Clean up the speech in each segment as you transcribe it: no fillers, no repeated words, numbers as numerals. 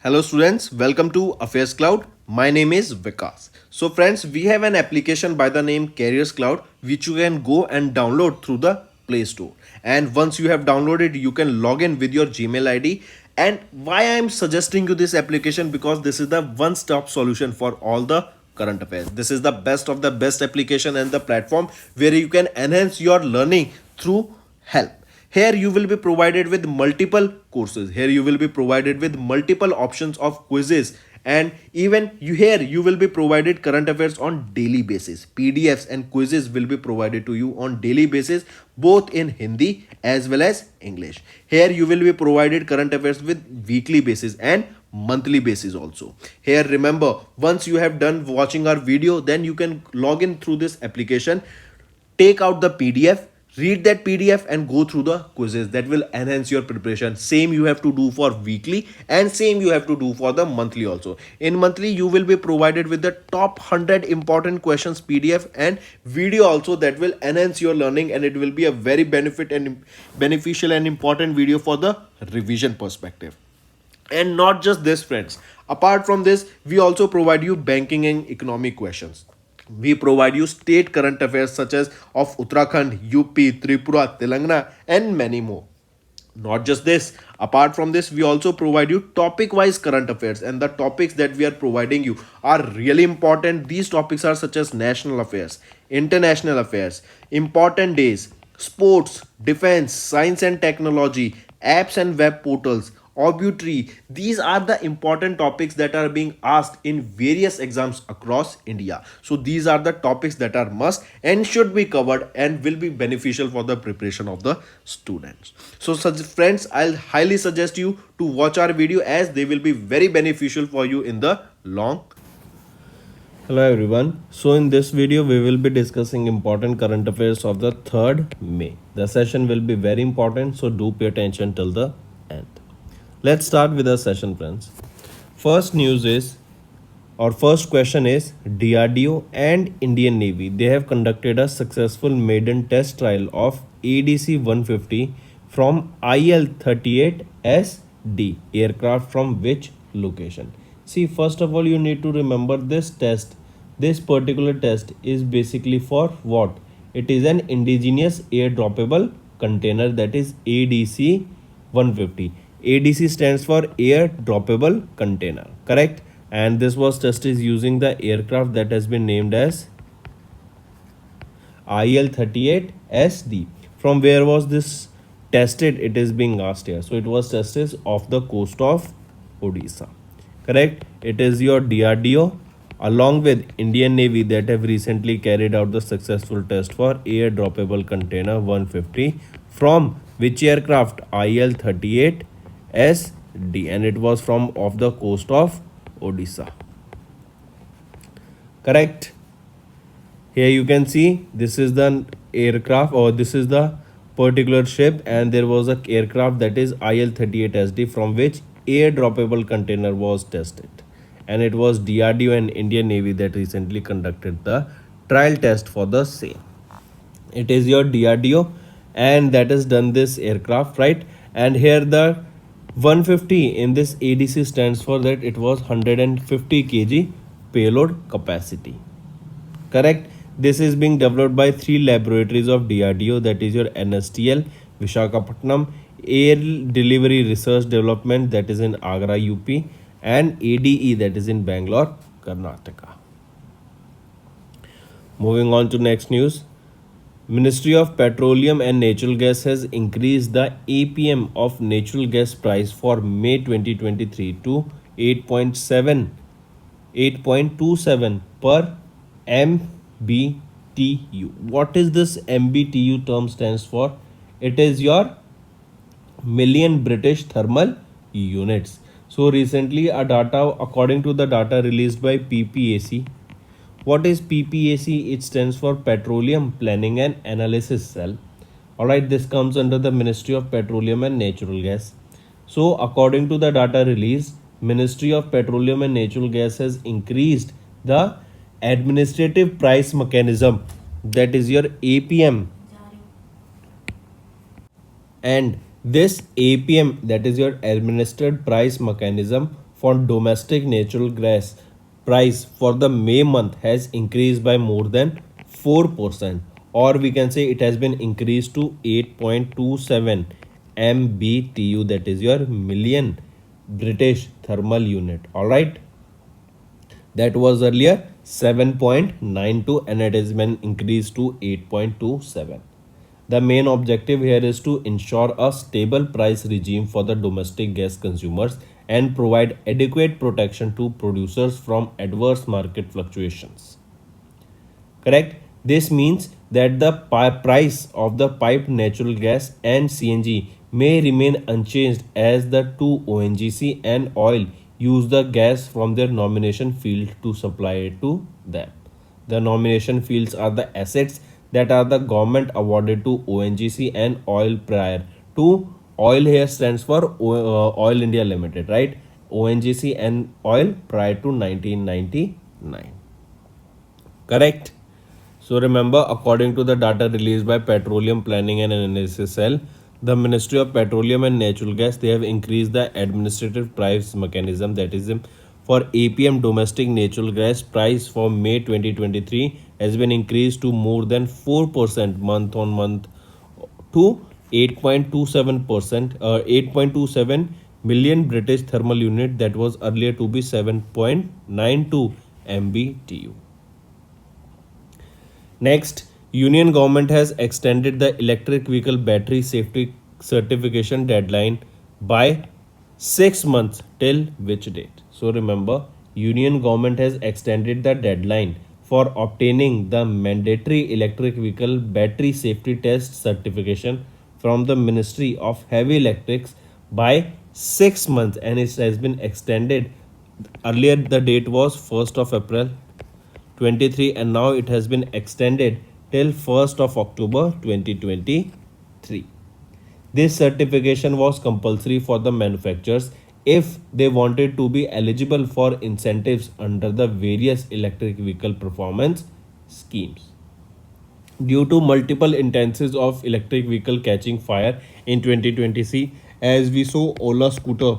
Hello students, welcome to Affairs Cloud. My name is Vikas. So friends, we have an application by the name Careers Cloud which you can go and download through the Play Store. And once you have downloaded, you can log in with your Gmail ID. And why I am suggesting you this application, because this is the one-stop solution for all the current affairs. This is the best of the best application and the platform where you can enhance your learning through help. Here you will be provided with multiple courses. Here you will be provided with multiple options of quizzes, and even you will be provided current affairs on daily basis. PDFs and quizzes will be provided to you on daily basis, both in Hindi as well as English. Here you will be provided current affairs with weekly basis and monthly basis also. Here remember, once you have done watching our video, then you can log in through this application, take out the PDF, read that PDF and go through the quizzes. That will enhance your preparation. Same you have to do for weekly and same you have to do for the monthly also. In monthly you will be provided with the top 100 important questions PDF and video also, that will enhance your learning, and it will be a very beneficial and important video for the revision perspective. And not just this friends, apart from this we also provide you banking and economic questions. We provide you state current affairs such as of Uttarakhand, UP, Tripura, Telangana, and many more. Not just this, apart from this we also provide you topic wise current affairs, and the topics that we are providing you are really important. These topics are such as national affairs, international affairs, important days, sports, defense, science and technology, apps and web portals, obituary. These are the important topics that are being asked in various exams across India. So these are the topics that are must and should be covered and will be beneficial for the preparation of the students. So such friends, I'll highly suggest you to watch our video as they will be very beneficial for you in the long. Hello everyone. So in this video we will be discussing important current affairs of the 3rd May. The session will be very important, so do pay attention till the end. Let's start with the session friends. First news is, or first question is, DRDO and Indian Navy, they have conducted a successful maiden test trial of ADC 150 from IL-38SD aircraft from which location? See, first of all you need to remember this test. This particular test is basically for what? It is an indigenous air droppable container, that is ADC 150. ADC stands for air droppable container, correct? And this was tested using the aircraft that has been named as IL-38SD. From where was this tested? It is being asked here. So it was tested off the coast of Odisha, correct? It is your DRDO along with Indian Navy that have recently carried out the successful test for air droppable container 150 from which aircraft? IL-38SD, and it was from off the coast of Odisha, correct? Here you can see this is the aircraft, or this is the particular ship, and there was a aircraft that is IL-38SD from which air droppable container was tested, and it was DRDO and Indian Navy that recently conducted the trial test for the same. It is your DRDO and that has done this aircraft, right? And here the 150 in this ADC stands for that it was 150 kg payload capacity, correct? This is being developed by 3 laboratories of DRDO, that is your NSTL Visakhapatnam, Air Delivery Research Development, that is in Agra UP, and ADE, that is in Bangalore Karnataka. Moving on to next news. Ministry of Petroleum and Natural Gas has increased the APM of natural gas price for May 2023 to 8.27 per MBTU. What is this MBTU term stands for? It is your million British thermal units. So recently according to the data released by PPAC. What is PPAC? It stands for Petroleum Planning and Analysis Cell. Alright, this comes under the Ministry of Petroleum and Natural Gas. So according to the data released, Ministry of Petroleum and Natural Gas has increased the administrative price mechanism, that is your APM, and this APM, that is your administered price mechanism for domestic natural gas price for the May month has increased by more than 4%, or we can say it has been increased to 8.27 MBTU, that is your million British thermal unit. All right, that was earlier 7.92 and it has been increased to 8.27. The main objective here is to ensure a stable price regime for the domestic gas consumers and provide adequate protection to producers from adverse market fluctuations. Correct? This means that the price of the piped natural gas and CNG may remain unchanged as the two ONGC and oil use the gas from their nomination field to supply it to them. The nomination fields are the assets that are the government awarded to ONGC and oil prior to oil. Here stands for Oil India Limited, right? ONGC and oil prior to 1999. Correct? So remember, according to the data released by Petroleum Planning and Analysis Cell, the Ministry of Petroleum and Natural Gas, they have increased the administrative price mechanism, that is for APM domestic natural gas price for May 2023 has been increased to more than 4% month on month to 8.27%, 8.27 million British thermal unit, that was earlier to be 7.92 MBTU. Next, Union government has extended the electric vehicle battery safety certification deadline by 6 months till which date? So remember, Union government has extended the deadline for obtaining the mandatory electric vehicle battery safety test certification from the Ministry of Heavy Electrics by 6 months, and it has been extended. Earlier the date was 1st of April 23 and now it has been extended till 1st of October 2023. This certification was compulsory for the manufacturers if they wanted to be eligible for incentives under the various electric vehicle performance schemes. Due to multiple instances of electric vehicle catching fire in 2020, as we saw Ola scooter,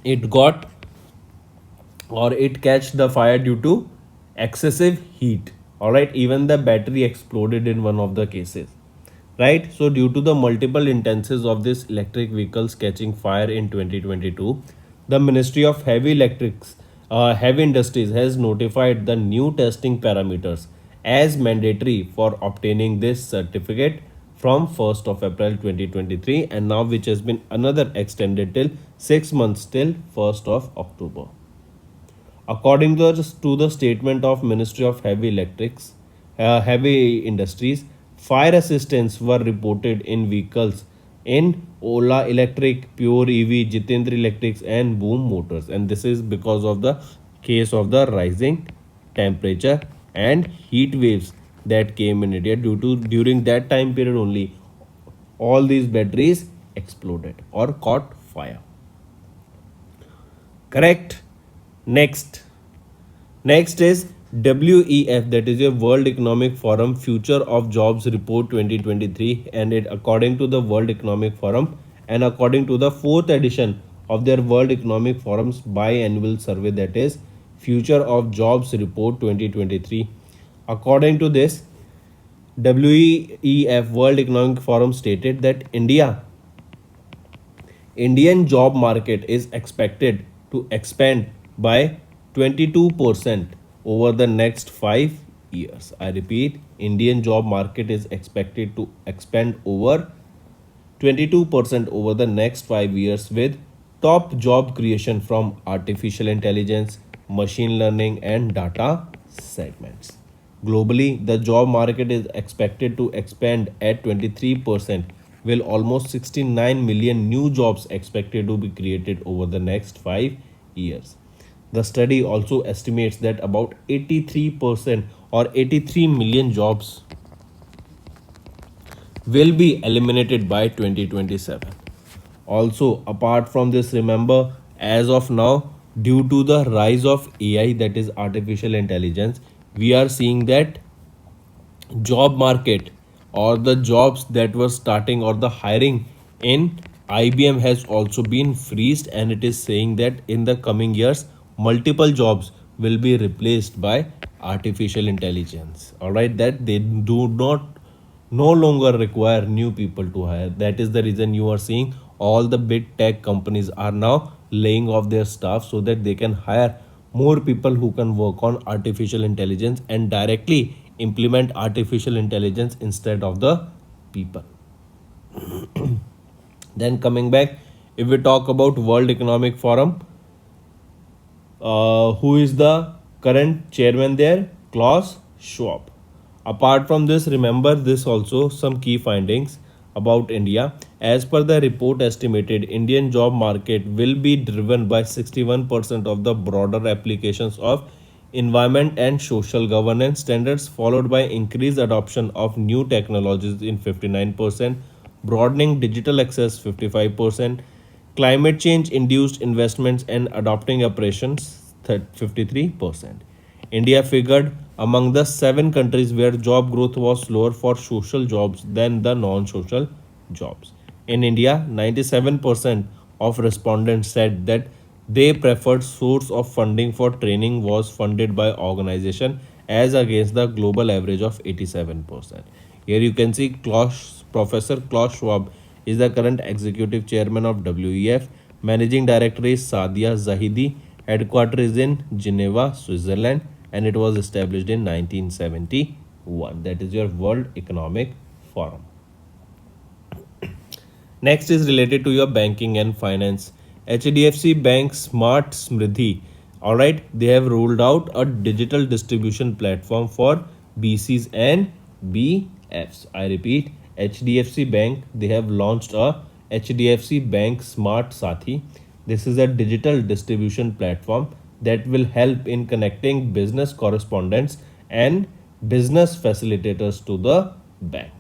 it got or it catch the fire due to excessive heat. All right, even the battery exploded in one of the cases, right? So due to the multiple instances of this electric vehicles catching fire in 2022, the Ministry of Heavy Industries has notified the new testing parameters as mandatory for obtaining this certificate from 1st of April 2023, and now which has been another extended till 6 months till 1st of October. According to the statement of Ministry of Heavy Industries, fire assistance were reported in vehicles in Ola Electric, Pure EV, Jitendra Electrics and Boom Motors, and this is because of the case of the rising temperature and heat waves that came in India. During that time period only, all these batteries exploded or caught fire. Correct? Next is WEF, that is your World Economic Forum Future of Jobs Report 2023, and it according to the World Economic Forum and according to the 4th edition of their World Economic Forum's biannual survey, that is Future of Jobs Report 2023. According to this, WEF World Economic Forum stated that Indian job market is expected to expand by 22% over the next 5 years. I repeat, Indian job market is expected to expand over 22% over the next 5 years, with top job creation from artificial intelligence, machine learning and data segments. Globally, the job market is expected to expand at 23%, with almost 69 million new jobs expected to be created over the next 5 years. The study also estimates that about 83% or 83 million jobs will be eliminated by 2027. Also, apart from this, remember, as of now, due to the rise of AI, that is artificial intelligence, we are seeing that job market or the jobs that were starting or the hiring in IBM has also been freezed, and it is saying that in the coming years, multiple jobs will be replaced by artificial intelligence. All right, that they do not no longer require new people to hire. That is the reason you are seeing all the big tech companies are now laying off their staff so that they can hire more people who can work on artificial intelligence and directly implement artificial intelligence instead of the people. Then coming back, if we talk about World Economic Forum, who is the current chairman there? Klaus Schwab. Apart from this, remember this also some key findings about India. As per the report estimated, Indian job market will be driven by 61% of the broader applications of environment and social governance standards, followed by increased adoption of new technologies in 59%, broadening digital access 55%, climate change induced investments and adopting operations 53%. India figured among the 7 countries where job growth was slower for social jobs than the non social jobs. In India, 97% of respondents said that they preferred source of funding for training was funded by organization as against the global average of 87%. Here you can see Professor Klaus Schwab is the current executive chairman of WEF. Managing director is Sadia Zahidi. Headquarters is in Geneva, Switzerland, and it was established in 1971. That is your World Economic Forum. Next is related to your banking and finance. HDFC Bank Smart Smriddhi. All right, they have rolled out a digital distribution platform for BCs and BFs. I repeat, HDFC Bank, they have launched a HDFC Bank Smart Sathi. This is a digital distribution platform that will help in connecting business correspondents and business facilitators to the bank.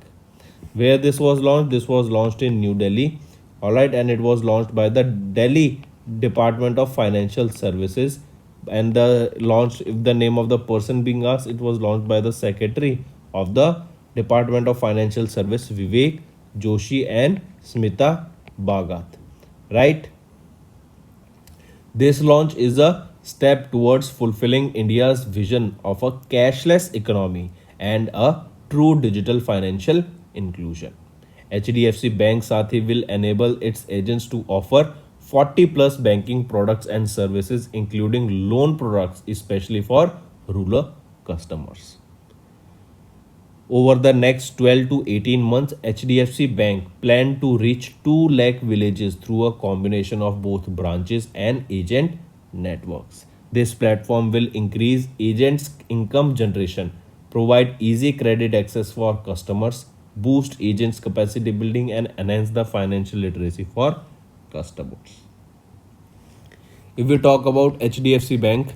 Where this was launched in New Delhi. All right, and it was launched by the Delhi Department of Financial Services. And the launch, if the name of the person being asked, it was launched by the secretary of the Department of Financial Service, Vivek Joshi and Smita Bhagat. Right. This launch is a step towards fulfilling India's vision of a cashless economy and a true digital financial inclusion. HDFC Bank Sathi will enable its agents to offer 40 plus banking products and services, including loan products, especially for rural customers. Over the next 12 to 18 months, HDFC Bank plan to reach 2 lakh villages through a combination of both branches and agent networks. This platform will increase agents' income generation, provide easy credit access for customers, boost agents' capacity building, and enhance the financial literacy for customers. If we talk about HDFC Bank,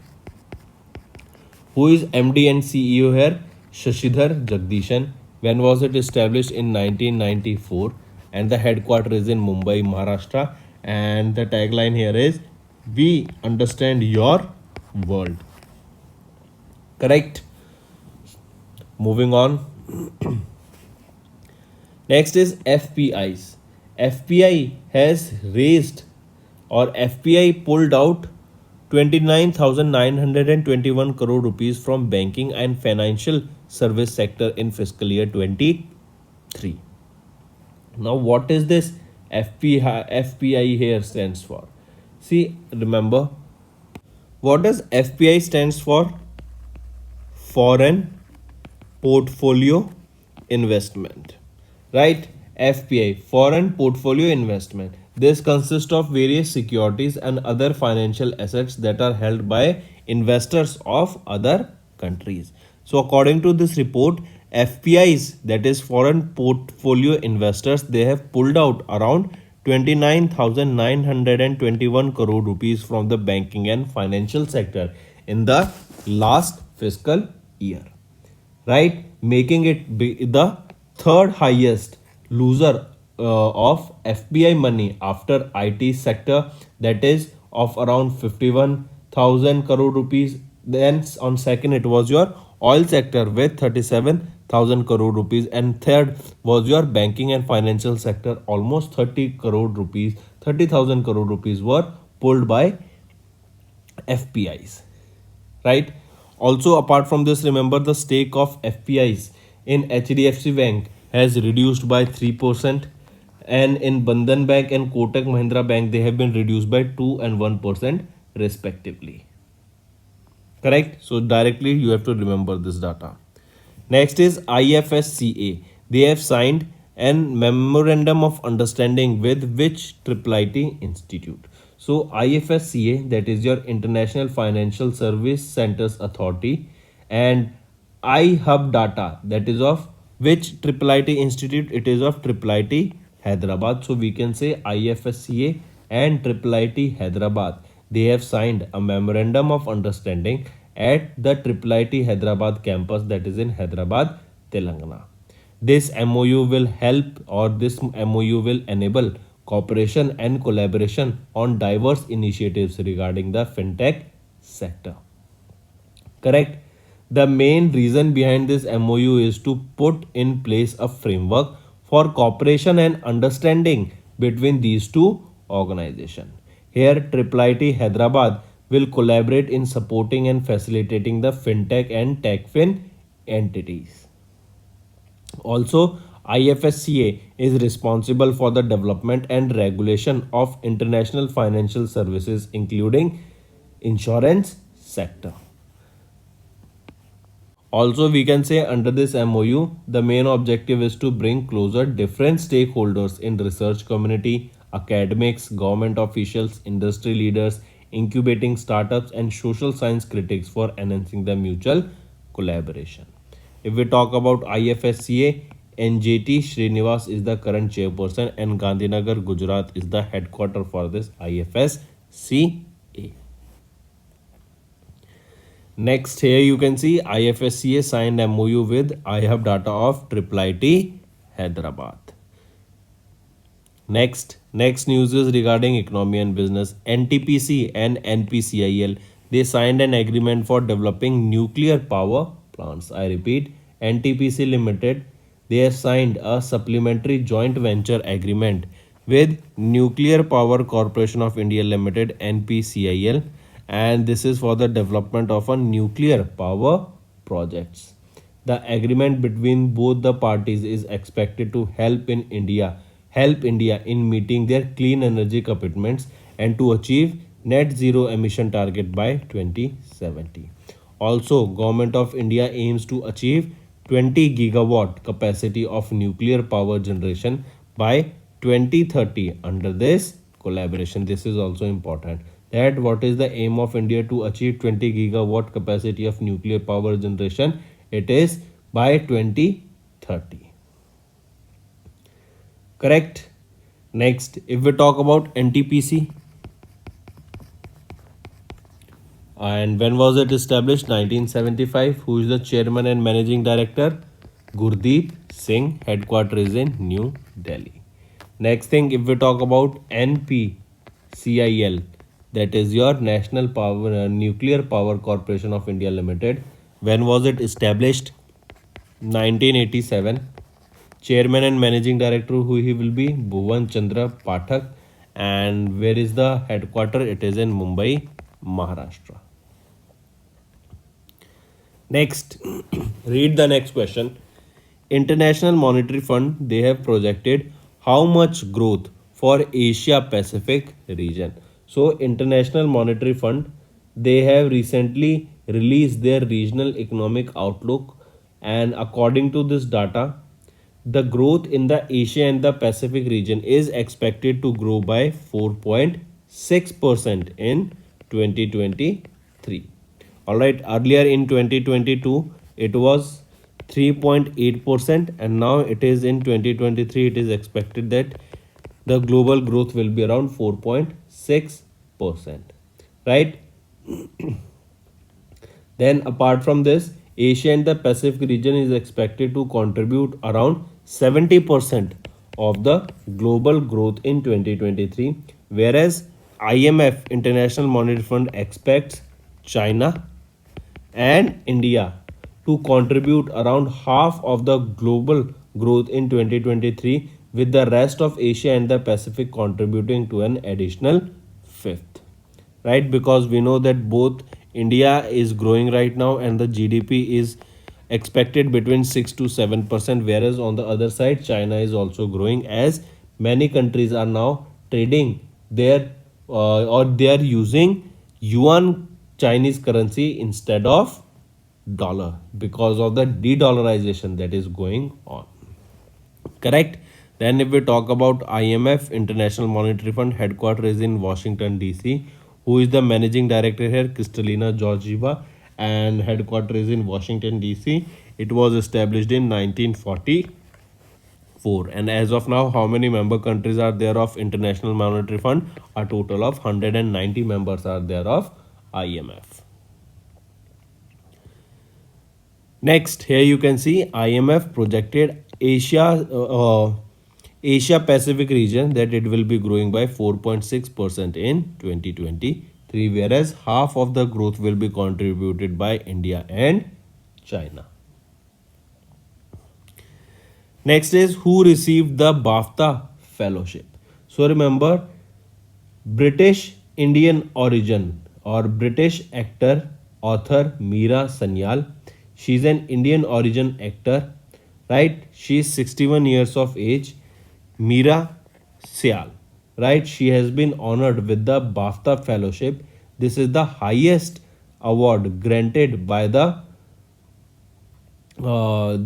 who is MD and CEO here? Shashidhar Jagdishan. When was it established? In 1994, and the headquarters is in Mumbai, Maharashtra. And the tagline here is "We understand your world." Correct. Moving on. Next is FPIs. FPI has raised, or FPI pulled out 29,921 crore rupees from banking and financial service sector in fiscal year 23. Now, what is this FPI here stands for? See, remember, what does FPI stands for? Foreign Portfolio Investment. Right? FPI, Foreign Portfolio Investment. This consists of various securities and other financial assets that are held by investors of other countries. So according to this report, FPIs, that is foreign portfolio investors, they have pulled out around 29,921 crore rupees from the banking and financial sector in the last fiscal year. Right? Making it the third highest loser of FPI money after IT sector, that is of around 51,000 crore rupees. Then on second it was your oil sector with 37,000 thousand crore rupees, and third was your banking and financial sector, almost 30 crore rupees, 30,000 crore rupees were pulled by FPIs, right? Also, apart from this, remember the stake of FPIs in HDFC Bank has reduced by 3%, and in Bandhan Bank and Kotak Mahindra Bank they have been reduced by 2 and 1% respectively. Correct? So directly you have to remember this data. Next is IFSCA. They have signed an memorandum of understanding with which IIIT institute. So IFSCA, that is your International Financial Service Centers Authority, and iHub Data, that is of which IIIT institute? It is of IIIT Hyderabad. So we can say IFSCA and IIIT Hyderabad, they have signed a memorandum of understanding at the IIIT Hyderabad campus, that is in Hyderabad, Telangana. This MOU will help, or this MOU will enable cooperation and collaboration on diverse initiatives regarding the fintech sector. Correct? The main reason behind this MOU is to put in place a framework for cooperation and understanding between these two organizations. Here, IIIT Hyderabad will collaborate in supporting and facilitating the fintech and techfin entities. Also, IFSCA is responsible for the development and regulation of international financial services, including insurance sector. Also, we can say under this MOU, the main objective is to bring closer different stakeholders in research community, academics, government officials, industry leaders, incubating startups, and social science critics for enhancing the mutual collaboration. If we talk about IFSCA, NJT Srinivas is the current chairperson, and Gandhinagar, Gujarat is the headquarter for this IFSCA. Next, here you can see IFSCA signed MOU with iHub Data of IIIT Hyderabad. Next news is regarding economy and business. NTPC and NPCIL, they signed an agreement for developing nuclear power plants. I repeat, NTPC Limited, they have signed a supplementary joint venture agreement with Nuclear Power Corporation of India Limited, NPCIL, and this is for the development of a nuclear power projects. The agreement between both the parties is expected to help India in meeting their clean energy commitments and to achieve net zero emission target by 2070. Also, Government of India aims to achieve 20 gigawatt capacity of nuclear power generation by 2030 under this collaboration. This is also important. That what is the aim of India to achieve 20 gigawatt capacity of nuclear power generation? It is by 2030. Correct? Next, if we talk about NTPC, and when was it established? 1975. Who is the chairman and managing director? Gurdeep Singh. Headquarter is in New Delhi. Next thing, if we talk about NPCIL, that is your National Power Nuclear Power Corporation of India Limited. When was it established? 1987. Chairman and managing director, who he will be? Bhuvan Chandra Pathak. And where is the headquarter? It is in Mumbai, Maharashtra. Next, read the next question. International Monetary Fund, they have projected how much growth for Asia Pacific region. So International Monetary Fund, they have recently released their regional economic outlook, and according to this data, the growth in the Asia and the Pacific region is expected to grow by 4.6% in 2023. Alright, earlier in 2022 it was 3.8%, and now it is in 2023 it is expected that the global growth will be around 4.6%, right? Then apart from this, Asia and the Pacific region is expected to contribute around 70% of the global growth in 2023, whereas IMF, International Monetary Fund, expects China and India to contribute around half of the global growth in 2023, with the rest of Asia and the Pacific contributing to an additional fifth. Right? Because we know that both India is growing right now and the GDP is expected between 6 to 7%, whereas on the other side, China is also growing, as many countries are now trading their or they are using yuan Chinese currency instead of dollar because of the de-dollarization that is going on. Correct. Then if we talk about IMF, International Monetary Fund, headquarters is in Washington DC. Who is the managing director here? Kristalina Georgieva, and headquarters is in Washington DC. It was established in 1944. And as of now, how many member countries are there of International Monetary Fund? A total of 190 members are there of IMF. Next, here you can see IMF projected Asia Pacific region that it will be growing by 4.6% in 2023, whereas half of the growth will be contributed by India and China. Next is who received the BAFTA fellowship. So remember, British Indian origin or British actor author Meera Sanyal. She's an Indian origin actor, right? She's 61 years of age. Meera Syal, right? She has been honored with the BAFTA fellowship. This is the highest award granted by the uh,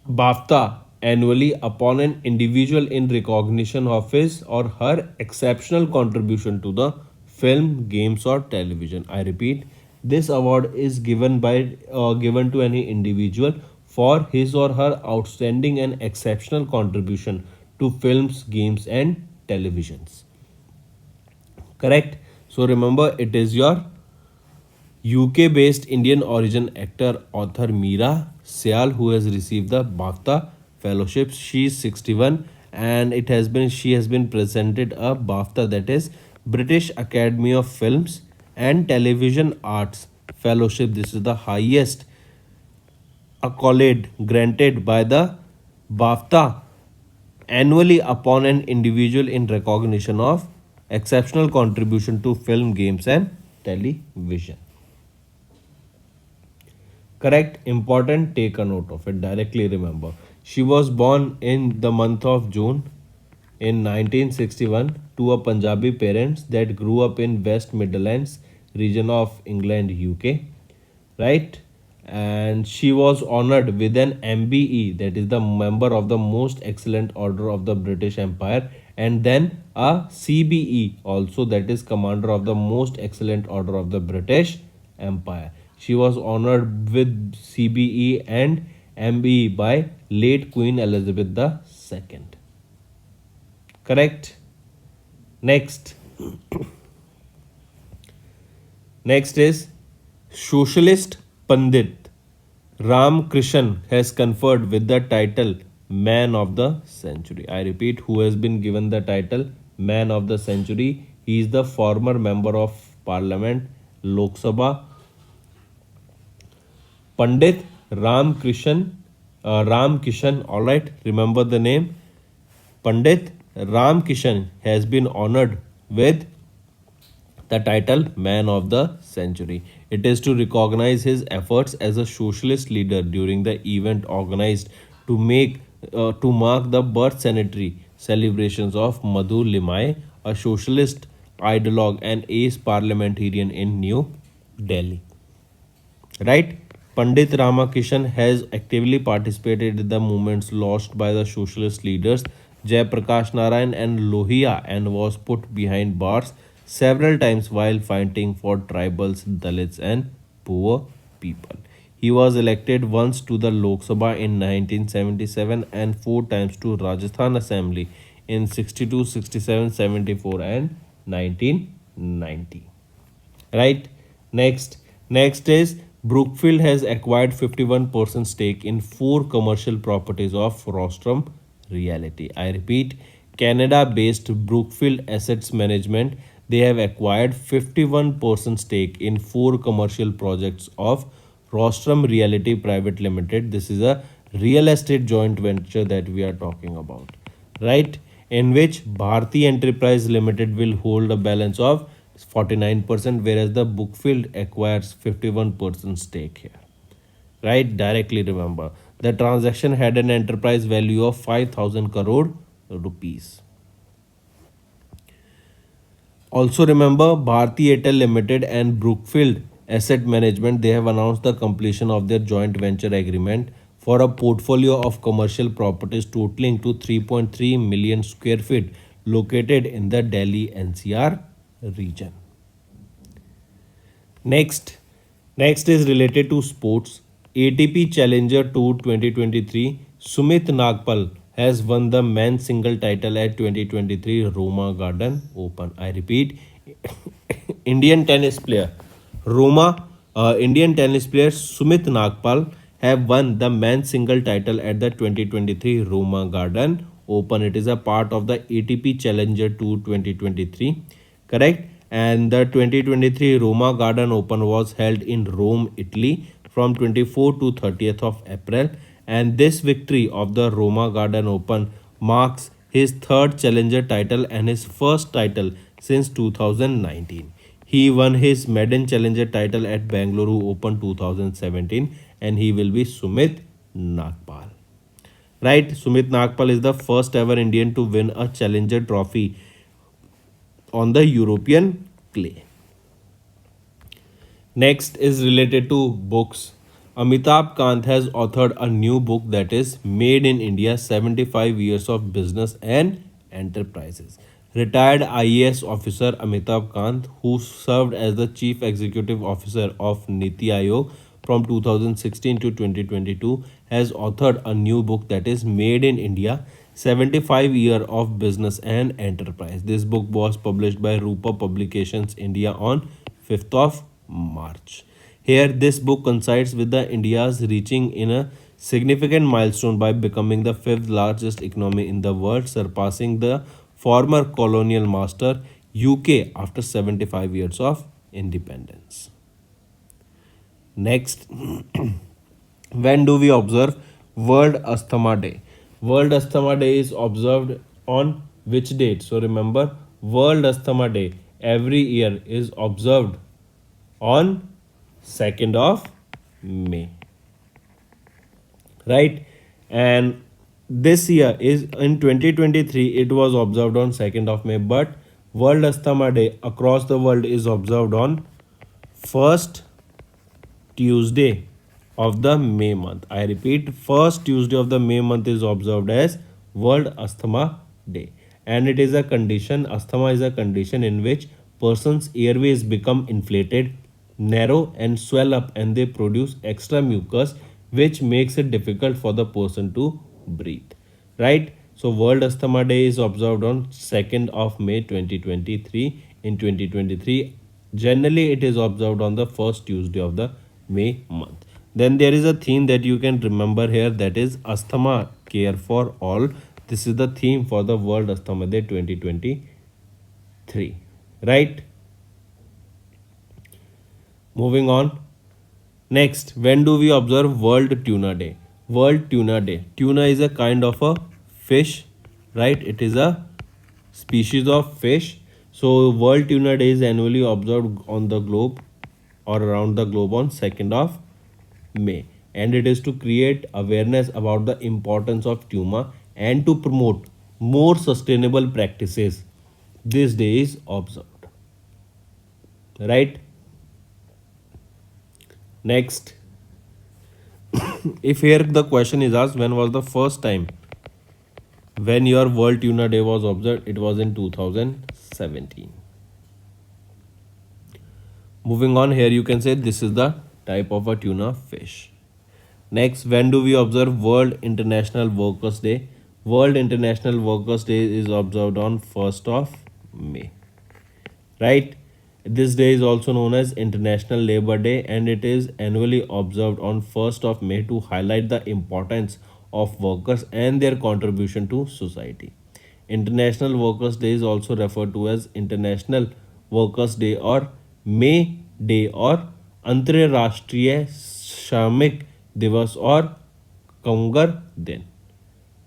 BAFTA annually upon an individual in recognition of his or her exceptional contribution to the film, games, or television. I repeat, this award is given to any individual for his or her outstanding and exceptional contribution to films, games, and televisions. Correct. So remember, it is your UK based Indian origin actor author Meera Syal who has received the BAFTA fellowship. She is 61 and she has been presented a BAFTA, that is British Academy of Films and Television Arts fellowship. This is the highest accolade granted by the BAFTA annually upon an individual in recognition of exceptional contribution to film, games, and television. Correct, important, take a note of it, directly remember. She was born in the month of June in 1961 to a Punjabi parents that grew up in West Midlands region of England, UK, right? And she was honored with an MBE, that is the member of the most excellent order of the British Empire, and then a CBE also, that is commander of the most excellent order of the British Empire. She was honored with CBE and MBE by late Queen Elizabeth II. Correct. Next. Next is socialist Pandit Ram Krishan has conferred with the title Man of the Century. I repeat, who has been given the title Man of the Century? He is the former member of Parliament, Lok Sabha, Pandit Ram Kishan. All right, remember the name. Pandit Ram Kishan has been honored with the title Man of the Century. It is to recognize his efforts as a socialist leader during the event organized to mark the birth centenary celebrations of Madhu Limai, a socialist ideologue and ace parliamentarian in New Delhi. Right? Pandit Ramakishan has actively participated in the movements launched by the socialist leaders Jayaprakash Narayan and Lohia and was put behind bars several times while fighting for tribals, Dalits, and poor people. He was elected once to the Lok Sabha in 1977 and four times to Rajasthan Assembly in 62, 67, 74, and 1990. Right? Next is Brookfield has acquired 51% stake in four commercial properties of Rostrum Reality. I repeat, Canada based Brookfield Assets Management, they have acquired 51% stake in four commercial projects of Rostrum Realty Private Limited. This is a real estate joint venture that we are talking about, right? In which Bharti Enterprise Limited will hold a balance of 49%, whereas the Brookfield acquires 51% stake here, right? Directly remember the transaction had an enterprise value of 5,000 crore rupees. Also remember Bharti Airtel Limited and Brookfield Asset Management, they have announced the completion of their joint venture agreement for a portfolio of commercial properties totaling to 3.3 million square feet located in the Delhi NCR region. Next is related to sports. ATP Challenger Tour 2023. Sumit Nagpal has won the men's single title at 2023 Roma Garden Open. I repeat, Indian tennis player Indian tennis player Sumit Nagpal have won the men's single title at the 2023 Roma Garden Open. It is a part of the ATP Challenger Tour 2023, correct? And the 2023 Roma Garden Open was held in Rome, Italy from 24th to 30th of April, and this victory of the Roma Garden Open marks his third challenger title and his first title since 2019. He won his maiden challenger title at Bangalore Open 2017, and he will be Sumit Nagpal. Right? Sumit Nagpal is the first ever Indian to win a challenger trophy on the European clay. Next is related to books. Amitabh Kant has authored a new book that is Made in India 75 Years of Business and Enterprises. Retired IAS officer Amitabh Kant, who served as the Chief Executive Officer of Niti Aayog from 2016 to 2022, has authored a new book that is Made in India 75 Year of Business and Enterprise. This book was published by Rupa Publications India on 5th of March. Here, this book coincides with the India's reaching in a significant milestone by becoming the fifth largest economy in the world, surpassing the former colonial master UK after 75 years of independence. Next, when do we observe World Asthma Day? World Asthma Day is observed on which date? So remember, World Asthma Day every year is observed on 2nd of May, right? And this year is in 2023 it was observed on 2nd of May, but World Asthma Day across the world is observed on first Tuesday of the May month. I repeat, first Tuesday of the May month is observed as World Asthma Day, and it is a condition, asthma is a condition in which person's airways become inflated, narrow and swell up, and they produce extra mucus which makes it difficult for the person to breathe, right? So World Asthma Day is observed on 2nd of May 2023. In 2023 generally it is observed on the first Tuesday of the May month. Then there is a theme that you can remember here, that is Asthma Care for All. This is the theme for the World Asthma Day 2023, right? Moving on. Next, when do we observe World Tuna Day? World Tuna Day. Tuna is a kind of a fish, right? It is a species of fish. So World Tuna Day is annually observed on the globe or around the globe on 2nd of May, and it is to create awareness about the importance of tuna and to promote more sustainable practices. This day is observed, right? Next, if here the question is asked, when was the first time when your World Tuna Day was observed? It was in 2017. Moving on, here you can say this is the type of a tuna fish. Next, when do we observe World International Workers Day? World International Workers Day is observed on 1st of May, right? This day is also known as International Labour Day, and it is annually observed on 1st of May to highlight the importance of workers and their contribution to society. International Workers Day is also referred to as International Workers Day or May Day or Antarashtriya Shramik Divas or Kaungar Din.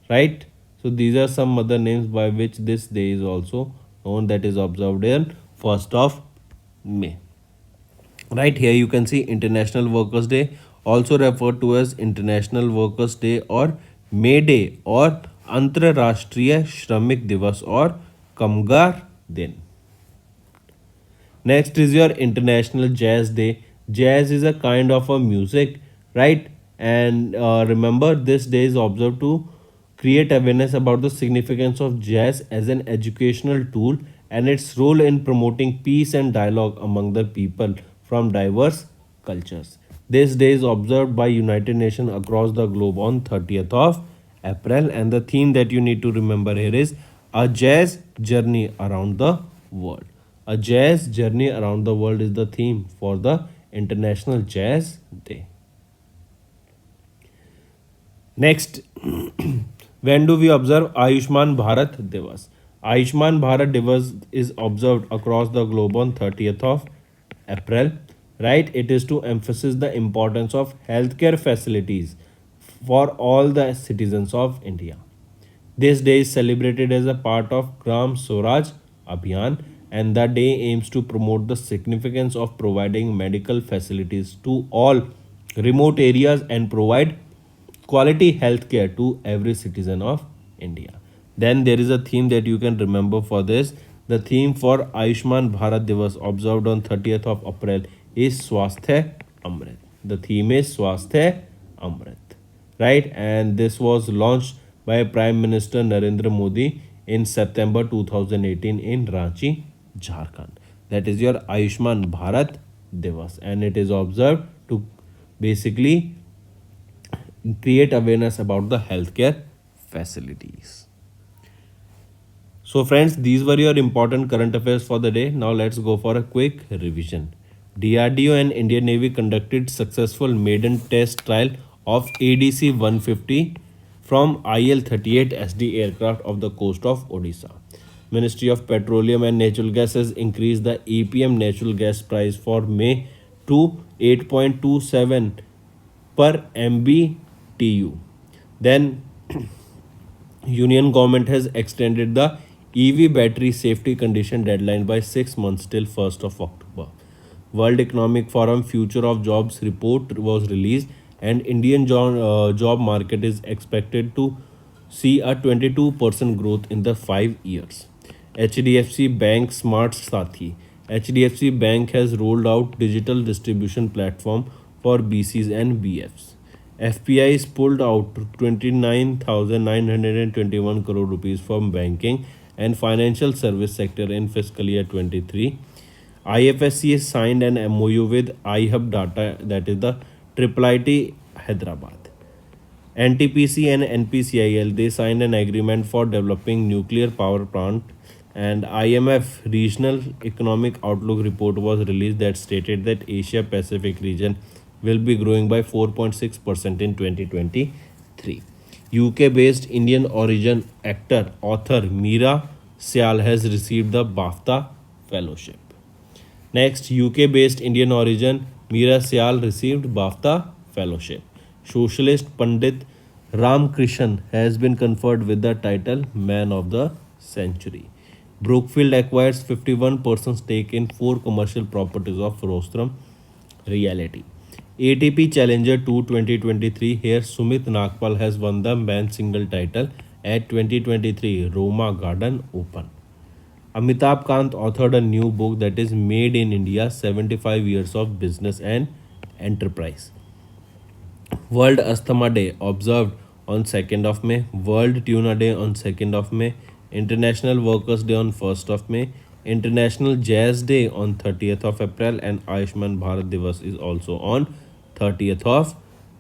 Right? So these are some other names by which this day is also known, that is observed on 1st of May. Right here you can see International Workers Day, also referred to as International Workers Day or May Day or Antarashtriya Shramik Divas or Kamgar Din. Next is your International Jazz Day. Jazz is a kind of a music, right? And remember, this day is observed to create awareness about the significance of jazz as an educational tool and its role in promoting peace and dialogue among the people from diverse cultures. This day is observed by United Nations across the globe on 30th of April, and the theme that you need to remember here is a jazz journey around the world. A jazz journey around the world is the theme for the International Jazz Day. Next, when do we observe Ayushman Bharat Divas? Ayushman Bharat Divas is observed across the globe on 30th of April, right? It is to emphasize the importance of healthcare facilities for all the citizens of India. This day is celebrated as a part of Gram Swaraj Abhiyan, and the day aims to promote the significance of providing medical facilities to all remote areas and provide quality healthcare to every citizen of India. Then there is a theme that you can remember for this. The theme for Ayushman Bharat Divas observed on 30th of April is Swasthya Amrit. The theme is Swasthya Amrit, right? And this was launched by Prime Minister Narendra Modi in September 2018 in Ranchi, Jharkhand. That is your Ayushman Bharat Divas, and it is observed to basically create awareness about the healthcare facilities. So, friends, these were your important current affairs for the day. Now, let's go for a quick revision. DRDO and Indian Navy conducted successful maiden test trial of ADC 150 from IL 38 SD aircraft off the coast of Odisha. Ministry of Petroleum and Natural Gas has increased the APM natural gas price for May to 8.27 per MBTU. Then Union government has extended the EV battery safety condition deadline by 6 months till 1st of October. World Economic Forum Future of Jobs report was released, and Indian job market is expected to see a 22% growth in the 5 years. HDFC Bank Smart Sathi. HDFC Bank has rolled out digital distribution platform for BCs and BFs. FPI is pulled out 29,921 crore rupees from banking and financial service sector in fiscal year 23. IFSC has signed an MOU with iHub Data, that is the IIIT Hyderabad. NTPC and NPCIL, they signed an agreement for developing nuclear power plant, and IMF Regional Economic Outlook report was released that stated that Asia Pacific region will be growing by 4.6% in 2023. UK based Indian origin actor author Meera Syal has received the BAFTA fellowship. Next, UK based Indian origin Meera Syal received BAFTA fellowship. Socialist Pandit Ram Krishan has been conferred with the title Man of the Century. Brookfield acquires 51% stake in 4 commercial properties of Rostrum Realty. ATP Challenger Tour 2023, here Sumit Nagpal has won the men's single title at 2023 Roma Garden Open. Amitabh Kant authored a new book, that is Made in India 75 Years of Business and Enterprise. World Asthma Day observed on 2nd of May, World Tuna Day on 2nd of May, International Workers Day on 1st of May, International Jazz Day on 30th of April, and Ayushman Bharat Divas is also on 30th of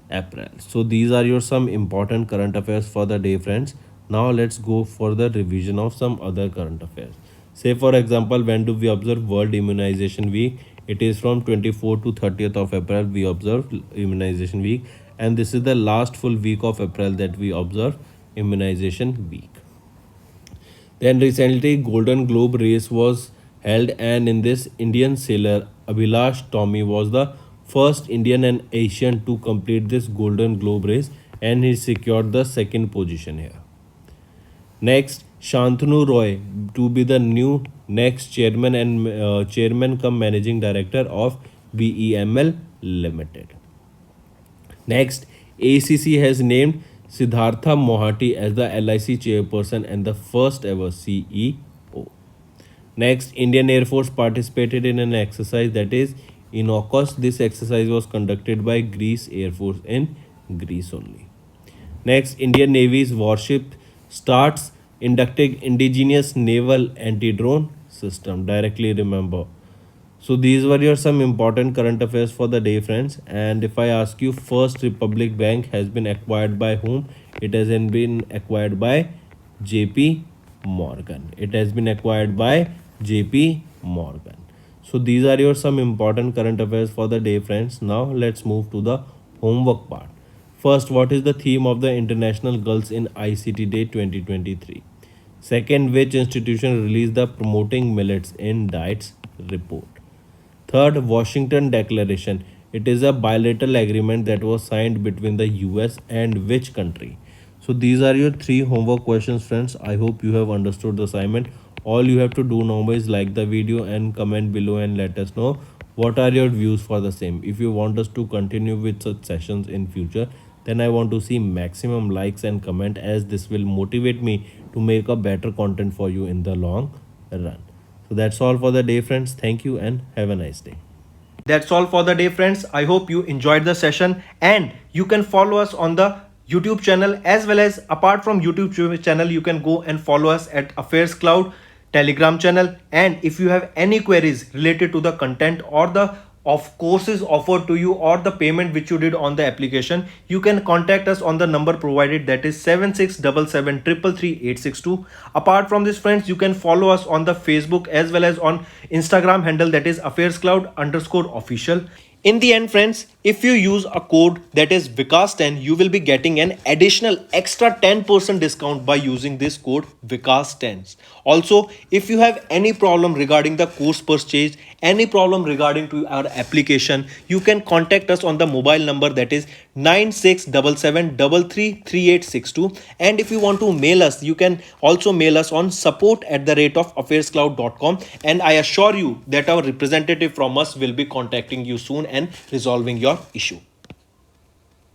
April. So these are your some important current affairs for the day, friends. Now let's go for the revision of some other current affairs. Say for example, when do we observe World Immunization Week? It is from 24th to 30th of April we observe Immunization Week, and this is the last full week of April that we observe Immunization Week. Then recently Golden Globe race was held, and in this Indian sailor Abhilash Tomy was the first Indian and Asian to complete this Golden Globe race, and he secured the second position here. Next, Shantanu Roy to be the new next chairman and chairman cum managing director of BEML Limited. Next, ACC has named Siddhartha Mohati as the LIC chairperson and the first ever CEO. Next, Indian Air Force participated in an exercise that is INOCOS. This exercise was conducted by Greece Air Force in Greece only. Next, Indian Navy's warship starts inducting indigenous naval anti-drone system. Directly remember. So these were your some important current affairs for the day, friends. And if I ask you, First Republic Bank has been acquired by whom? It has been acquired by JP Morgan. It has been acquired by JP Morgan. So these are your some important current affairs for the day, friends. Now let's move to the homework part. First, what is the theme of the International Girls in ICT Day 2023? Second, which institution released the Promoting Millets in Diets report? Third, Washington Declaration. It is a bilateral agreement that was signed between the US and which country? So these are your three homework questions, friends. I hope you have understood the assignment. All you have to do now is like the video and comment below and let us know what are your views for the same. If you want us to continue with such sessions in future, then I want to see maximum likes and comment, as this will motivate me to make a better content for you in the long run. So that's all for the day, friends. Thank you and have a nice day. That's all for the day, friends. I hope you enjoyed the session, and you can follow us on the YouTube channel, as well as apart from YouTube channel, you can go and follow us at Affairs Cloud Telegram channel. And if you have any queries related to the content or the of courses offered to you or the payment which you did on the application, you can contact us on the number provided, that is 7677333862. Apart from this, friends, you can follow us on the Facebook as well as on Instagram handle, that is affairscloud_official. In the end, friends, if you use a code that is Vikas10, you will be getting an additional extra 10% discount by using this code Vikas10. Also, if you have any problem regarding the course purchase, any problem regarding to our application, you can contact us on the mobile number, that is 9677333862. And if you want to mail us, you can also mail us on support@affairscloud.com, and I assure you that our representative from us will be contacting you soon and resolving your issue.